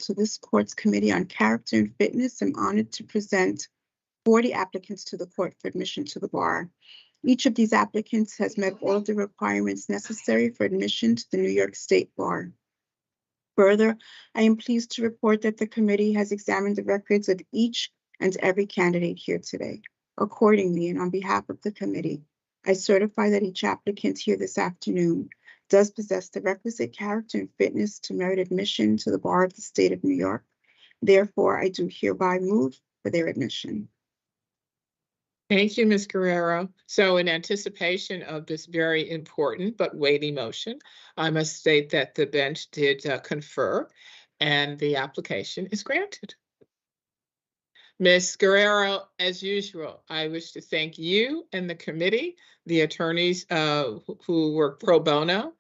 to this court's Committee on Character and Fitness, I'm honored to present 40 applicants to the court for admission to the bar. Each of these applicants has met all of the requirements necessary for admission to the New York State Bar. Further, I am pleased to report that the committee has examined the records of each and every candidate here today. Accordingly, and on behalf of the committee, I certify that each applicant here this afternoon does possess the requisite character and fitness to merit admission to the bar of the state of New York. Therefore, I do hereby move for their admission. Thank you, Ms. Guerrero. So in anticipation of this very important but weighty motion, I must state that the bench did confer and the application is granted. Ms. Guerrero, as usual, I wish to thank you and the committee, the attorneys who work pro bono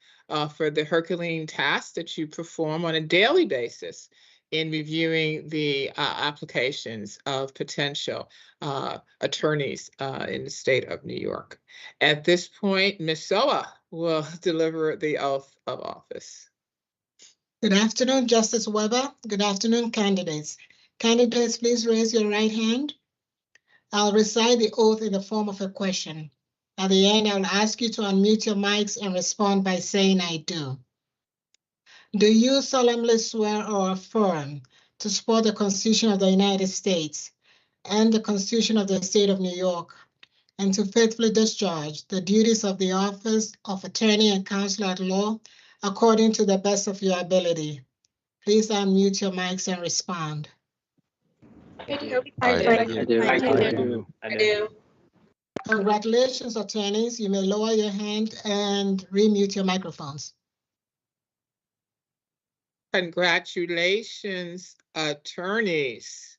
for the Herculean task that you perform on a daily basis in reviewing the applications of potential attorneys in the state of New York. At this point, Ms. Soa will deliver the oath of office. Good afternoon, Justice Weber. Good afternoon, candidates. Candidates, please raise your right hand. I'll recite the oath in the form of a question. At the end, I'll ask you to unmute your mics and respond by saying I do. Do you solemnly swear or affirm to support the Constitution of the United States and the Constitution of the State of New York, and to faithfully discharge the duties of the office of Attorney and Counselor at Law according to the best of your ability? Please unmute your mics and respond. I do. I do. Congratulations, attorneys. You may lower your hand and remute your microphones. Congratulations, attorneys.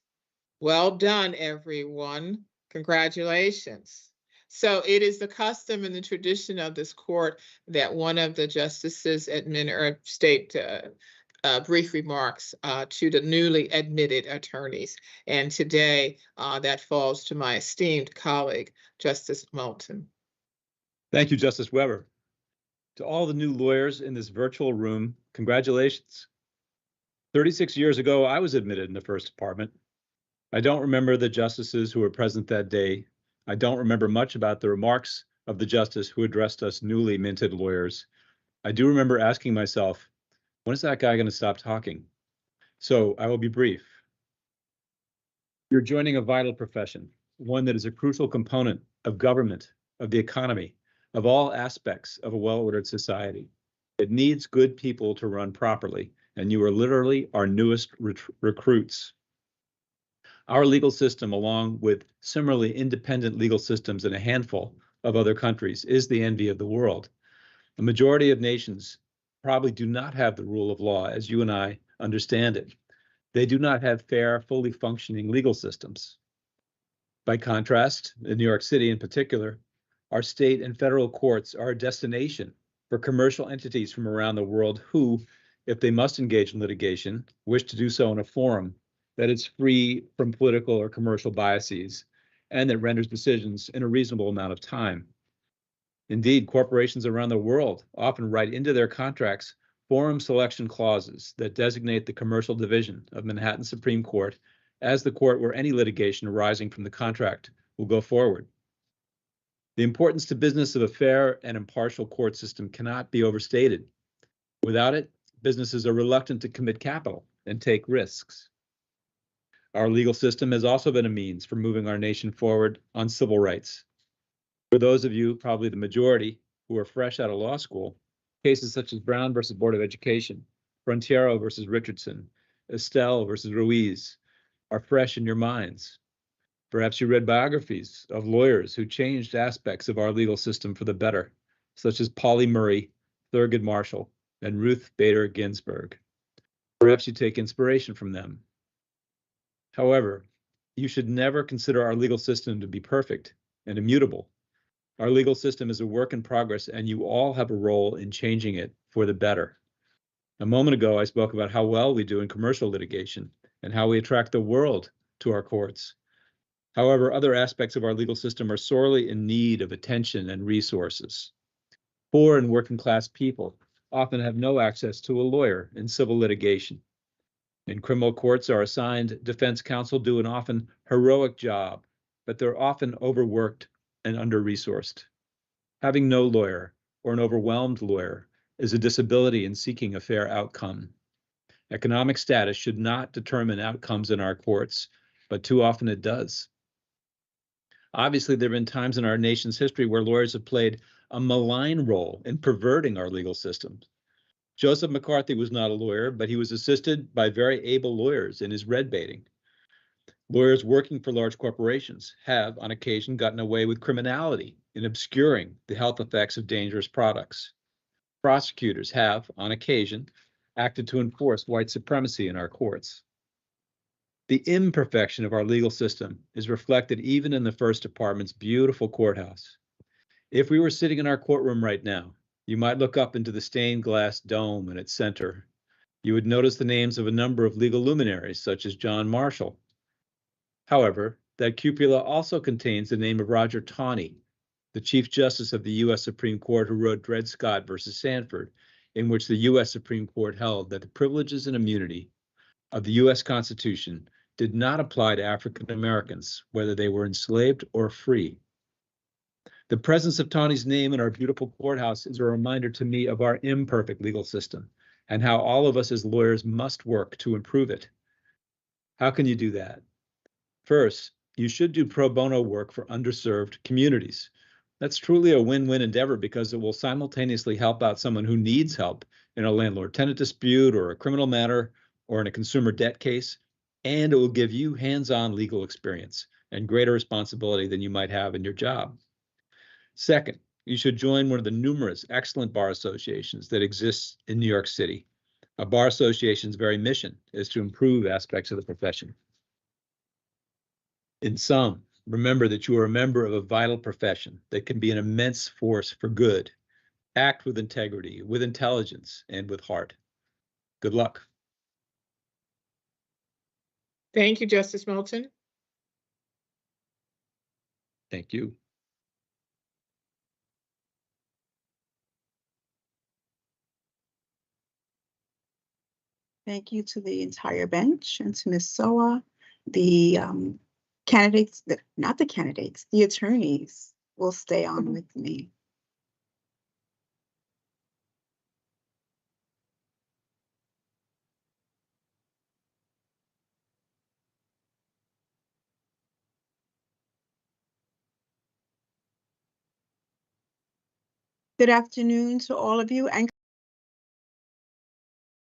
Well done, everyone. Congratulations. So it is the custom and the tradition of this court that one of the justices state brief remarks to the newly admitted attorneys. And today that falls to my esteemed colleague, Justice Moulton. Thank you, Justice Weber. To all the new lawyers in this virtual room, congratulations. 36 years ago, I was admitted in the first department. I don't remember the justices who were present that day. I don't remember much about the remarks of the justice who addressed us newly minted lawyers. I do remember asking myself, when is that guy going to stop talking? So I will be brief. You're joining a vital profession, one that is a crucial component of government, of the economy, of all aspects of a well-ordered society. It needs good people to run properly, and you are literally our newest recruits. Our legal system, along with similarly independent legal systems in a handful of other countries, is the envy of the world. The majority of nations probably do not have the rule of law as you and I understand it. They do not have fair, fully functioning legal systems. By contrast, in New York City in particular, our state and federal courts are a destination for commercial entities from around the world who, if they must engage in litigation, wish to do so in a forum that is free from political or commercial biases and that renders decisions in a reasonable amount of time. Indeed, corporations around the world often write into their contracts forum selection clauses that designate the commercial division of Manhattan Supreme Court as the court where any litigation arising from the contract will go forward. The importance to business of a fair and impartial court system cannot be overstated. Without it, businesses are reluctant to commit capital and take risks. Our legal system has also been a means for moving our nation forward on civil rights. For those of you, probably the majority, who are fresh out of law school, cases such as Brown versus Board of Education, Frontiero versus Richardson, Estelle versus Ruiz are fresh in your minds. Perhaps you read biographies of lawyers who changed aspects of our legal system for the better, such as Polly Murray, Thurgood Marshall, and Ruth Bader Ginsburg. Perhaps you take inspiration from them. However, you should never consider our legal system to be perfect and immutable. Our legal system is a work in progress, and you all have a role in changing it for the better. A moment ago, I spoke about how well we do in commercial litigation and how we attract the world to our courts. However, other aspects of our legal system are sorely in need of attention and resources. Poor and working class people often have no access to a lawyer in civil litigation. In criminal courts, our assigned defense counsel do an often heroic job, but they're often overworked and under-resourced. Having no lawyer or an overwhelmed lawyer is a disability in seeking a fair outcome. Economic status should not determine outcomes in our courts, but too often it does. Obviously, there have been times in our nation's history where lawyers have played a malign role in perverting our legal systems. Joseph McCarthy was not a lawyer, but he was assisted by very able lawyers in his red baiting. Lawyers working for large corporations have, on occasion, gotten away with criminality in obscuring the health effects of dangerous products. Prosecutors have, on occasion, acted to enforce white supremacy in our courts. The imperfection of our legal system is reflected even in the First Department's beautiful courthouse. If we were sitting in our courtroom right now, you might look up into the stained glass dome in its center. You would notice the names of a number of legal luminaries, such as John Marshall. However, that cupola also contains the name of Roger Taney, the Chief Justice of the U.S. Supreme Court who wrote Dred Scott versus Sanford, in which the U.S. Supreme Court held that the privileges and immunity of the U.S. Constitution did not apply to African Americans, whether they were enslaved or free. The presence of Taney's name in our beautiful courthouse is a reminder to me of our imperfect legal system and how all of us as lawyers must work to improve it. How can you do that? First, you should do pro bono work for underserved communities. That's truly a win-win endeavor because it will simultaneously help out someone who needs help in a landlord-tenant dispute or a criminal matter or in a consumer debt case, and it will give you hands-on legal experience and greater responsibility than you might have in your job. Second, you should join one of the numerous excellent bar associations that exist in New York City. A bar association's very mission is to improve aspects of the profession. In sum, remember that you are a member of a vital profession that can be an immense force for good. Act with integrity, with intelligence, and with heart. Good luck. Thank you, Justice Moulton. Thank you. Thank you to the entire bench and to Ms. Soa. The candidates, not the candidates, the attorneys will stay on with me. Good afternoon to all of you, and